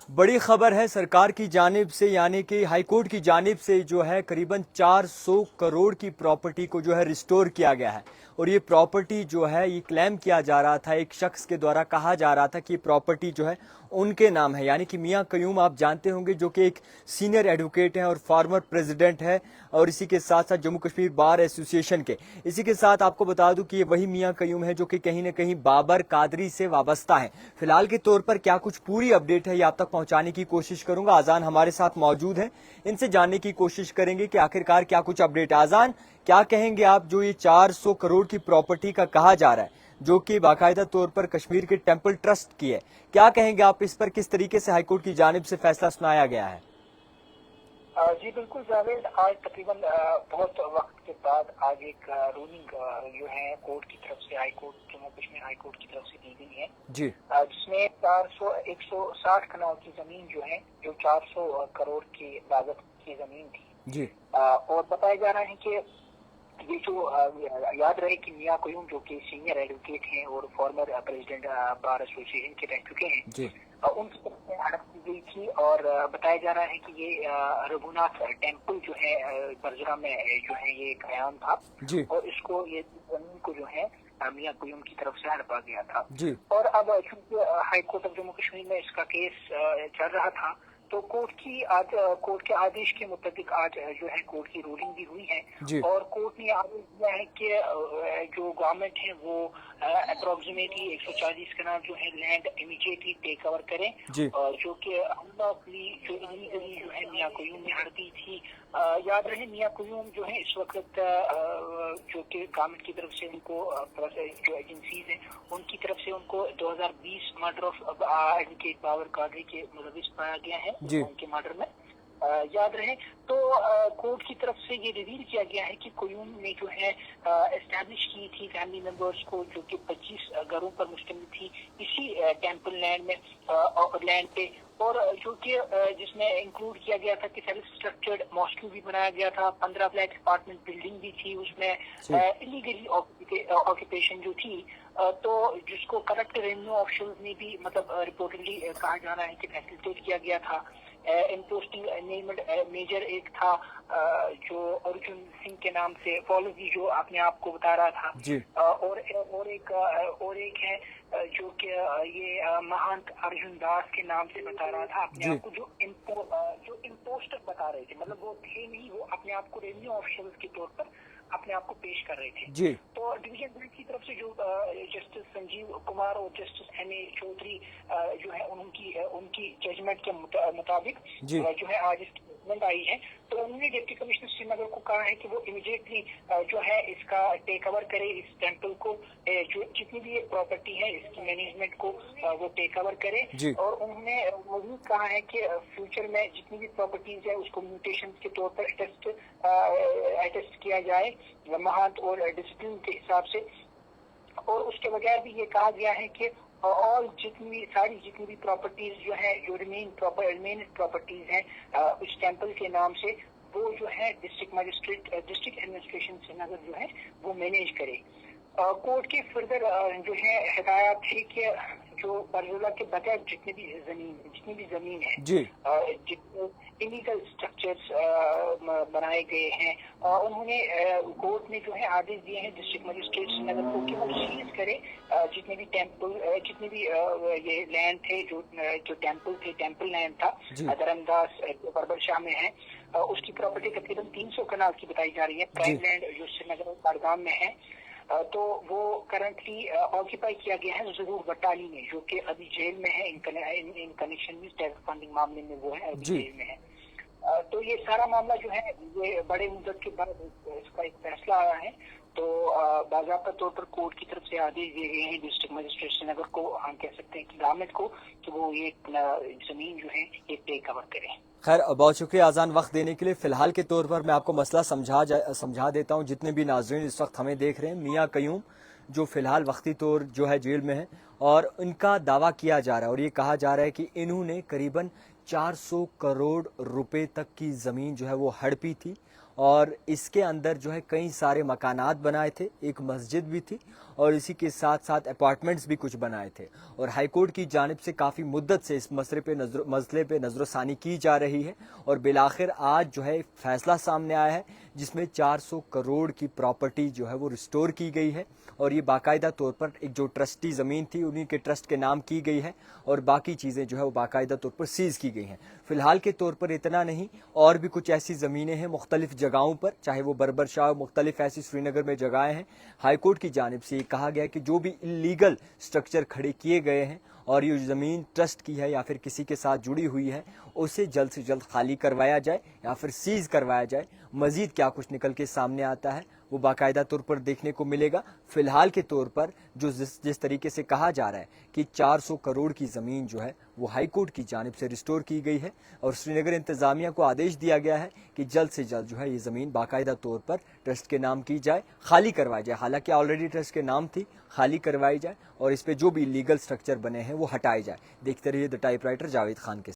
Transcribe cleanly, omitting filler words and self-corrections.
बड़ी खबर है सरकार की जानिब से, यानी कि हाई कोर्ट की जानिब से जो है करीबन 400 करोड़ की प्रॉपर्टी को जो है रिस्टोर किया गया है। और ये प्रॉपर्टी जो है ये क्लेम किया जा रहा था, एक शख्स के द्वारा कहा जा रहा था कि ये प्रॉपर्टी जो है उनके नाम है, यानी कि मियां कयूम आप जानते होंगे जो कि एक सीनियर एडवोकेट हैं और फॉर्मर प्रेसिडेंट है, और इसी के साथ साथ जम्मू कश्मीर बार एसोसिएशन के। इसी के साथ आपको बता दूं कि ये वही मियां कयूम है जो कि कहीं न कहीं बाबर कादरी से वाबस्ता है। फिलहाल के तौर पर क्या कुछ पूरी अपडेट है ये आप तक पहुंचाने की कोशिश करूंगा। आजान हमारे साथ मौजूद हैं, इनसे जानने की कोशिश करेंगे कि आखिरकार क्या कुछ अपडेट है। आजान, क्या कहेंगे आप, जो ये 400 करोड़ की प्रॉपर्टी का कहा जा रहा है जो कि बाकायदा तौर पर कश्मीर के टेंपल ट्रस्ट की है, क्या कहेंगे आप इस पर? किस तरीके से हाईकोर्ट की जानिब से फैसला सुनाया गया है? जी बिल्कुल जावेद, आज तकरीबन बहुत वक्त के बाद आज एक रूलिंग जो है कोर्ट की तरफ से, high court, Jammu Kashmir high court की तरफ से दी गई है जी, जिसमें 160 कनाल की जमीन जो है, जो 400 करोड़ की लागत की जमीन थी जी, और बताया जा रहा है कि ये जो याद रहे कि मियां कयूम जो कि सीनियर एडवोकेट हैं और फॉर्मर प्रेसिडेंट बार एसोसिएशन के रह चुके हैं, जी, उनकी तरफ से हड़प की गई थी। और बताया जा रहा है कि ये रघुनाथ टेम्पल जो है बरजरा में जो है ये कायम था जी, और इसको ये जमीन को जो है मियां कयूम की तरफ से हड़पा गया था। जी, और अब चूंकि high court of Jammu Kashmir में इसका केस चल रहा था, तो कोर्ट के आदेश के मुताबिक आज जो है कोर्ट की रूलिंग भी हुई है जी, और कोर्ट ने आदेश दिया है कि जो गवर्नमेंट है वो अप्रोक्सीमेटली 140 कनाल जो है लैंड इमीडिएटली टेक ओवर करें, जी, जो कि अनलॉफली जो इलीगली जो है मियां कयूम ने हड़पी थी। याद रहे मियां कयूम जो है इस वक्त जो कि गवर्नमेंट की तरफ से उनको जो एजेंसीज हैं उनकी तरफ से उनको 2020 murder of advocate Babar Qadri के मुलविस पाया गया है उनके मर्डर में। याद रहे तो कोर्ट की तरफ से ये रिवील किया गया है कि कयूम ने जो है एस्टैब्लिश की थी फैमिली मेंबर्स को, जो कि 25 घरों पर मुश्तमिल थी इसी टेंपल लैंड में लैंड पे, और जो कि जिसमें इंक्लूड किया गया था कि सेल्फ स्ट्रक्चर्ड मॉस्क्यू भी बनाया गया था, 15 फ्लैट अपार्टमेंट बिल्डिंग भी थी उसमें, इलीगली ऑक्यूपेशन जो थी, तो जिसको करप्ट रेवेन्यू ऑफिशियल्स ने भी मतलब रिपोर्टली कहा जा रहा है कि फैसिलिटेट किया गया था। इंपोस्टिंग नेम्ड मेजर एक था जो अर्जुन सिंह के नाम से, फॉलोजी जो अपने आप को बता रहा था, जी, और एक है जो कि ये महंत अर्जुन दास के नाम से बता रहा था अपने आप को, जो इम्पोस्टर बता रहे थे, मतलब वो थे नहीं, वो अपने आप को रेवेन्यू ऑफिशियल्स के तौर पर अपने आप को पेश कर रहे थे। जी, तो डिवीजन बेंच की तरफ से जो जस्टिस संजीव कुमार और जस्टिस एम.ए. चौधरी जो है उनकी जजमेंट के मुताबिक जो है आज स्टेटमेंट आई है, तो उन्होंने डिप्टी कमिश्नर श्रीनगर को कहा है कि वो इमीडिएटली जो है इसका टेक ओवर करे, इस टेंपल को, जो जितनी भी प्रॉपर्टी है इसकी मैनेजमेंट को वो टेक ओवर करे। और उन्होंने वो भी कहा है कि फ्यूचर में जितनी भी प्रॉपर्टीज है उसको म्यूटेशन के तौर पर अटेस्ट किया जाए महंत और डिसिप्लिन के हिसाब से। और उसके बगैर भी ये कहा गया है कि ऑल जितनी भी प्रॉपर्टीज जो है, जो रिमेन प्रॉपर्टीज हैं उस टेंपल के नाम से, वो जो है डिस्ट्रिक्ट एडमिनिस्ट्रेशन श्रीनगर जो है वो मैनेज करे। कोर्ट के फर्दर जो है हिदायत है कि जो बरजुला के बगैर जितनी भी जमीन है, जितने इलीगल स्ट्रक्चर्स बनाए गए हैं, उन्होंने कोर्ट ने जो है आदेश दिए हैं डिस्ट्रिक्ट मजिस्ट्रेट श्रीनगर को कि वो सीज करे जितने भी ये लैंड थे, जो टेंपल लैंड था धर्मदास बरबर शाह में है, उसकी प्रॉपर्टी तकरीबन 300 कनाल की बताई जा रही है। प्राइम लैंड जो श्रीनगर बड़गाम में है, तो वो करंटली ऑक्यूपाई किया गया है जरूर बटाली में, जो कि अभी जेल में है इन कनेक्शन में टैक्स फंडिंग मामले में, वो है अभी जेल में है। तो ये सारा मामला जो है ये बड़े मुद्दत के बाद इसका एक फैसला आया है, तो बाज़ाब्ता तौर पर कोर्ट की तरफ से आदेश दिए गए हैं डिस्ट्रिक्ट मजिस्ट्रेट श्रीनगर को, हम कह सकते हैं कि गवर्नमेंट को, कि वो ये जमीन जो है ये टेक ओवर करें। खैर बहुत शुक्रिया आजान वक्त देने के लिए। फिलहाल के तौर पर मैं आपको मसला समझा देता हूं। जितने भी नाज़रीन इस वक्त हमें देख रहे हैं, मियां कयूम जो फिलहाल वक्ती तौर जो है जेल में है, और इनका दावा किया जा रहा है और ये कहा जा रहा है कि इन्होंने करीबन 400 करोड़ रुपए तक की ज़मीन जो है वो हड़पी थी, और इसके अंदर जो है कई सारे मकानात बनाए थे, एक मस्जिद भी थी, اور اسی کے ساتھ ساتھ اپارٹمنٹس بھی کچھ بنائے تھے، اور ہائی کورٹ کی جانب سے کافی مدت سے اس مسئلے پہ نظر ثانی کی جا رہی ہے، اور بالآخر آج جو ہے ایک فیصلہ سامنے آیا ہے جس میں 400 کروڑ کی پراپرٹی جو ہے وہ ریسٹور کی گئی ہے، اور یہ باقاعدہ طور پر ایک جو ٹرسٹی زمین تھی انہی کے ٹرسٹ کے نام کی گئی ہے، اور باقی چیزیں جو ہے وہ باقاعدہ طور پر سیز کی گئی ہیں۔ فی الحال کے طور پر اتنا نہیں، اور بھی کچھ ایسی زمینیں ہیں مختلف جگہوں پر، چاہے وہ بربر شاہ، مختلف ایسی سری نگر میں جگہیں ہیں۔ ہائی کورٹ کی جانب سے یہ کہا گیا کہ جو بھی انلیگل سٹرکچر کھڑے کیے گئے ہیں اور یہ زمین ٹرسٹ کی ہے یا پھر کسی کے ساتھ جڑی ہوئی ہے، اسے جلد سے جلد خالی کروایا جائے یا پھر سیز کروایا جائے۔ مزید کیا کچھ نکل کے سامنے آتا ہے وہ باقاعدہ طور پر دیکھنے کو ملے گا۔ فی الحال کے طور پر جو جس طریقے سے کہا جا رہا ہے کہ 400 کروڑ کی زمین جو ہے وہ ہائی کورٹ کی جانب سے ریسٹور کی گئی ہے، اور سری نگر انتظامیہ کو آدیش دیا گیا ہے کہ جلد سے جلد جو ہے یہ زمین باقاعدہ طور پر ٹرسٹ کے نام کی جائے، خالی کروائی جائے، حالانکہ آلریڈی ٹرسٹ کے نام تھی، خالی کروائی جائے، اور اس پہ جو بھی لیگل سٹرکچر بنے ہیں وہ ہٹائے جائے۔ دیکھتے رہیے the type writer, Javed Khan کے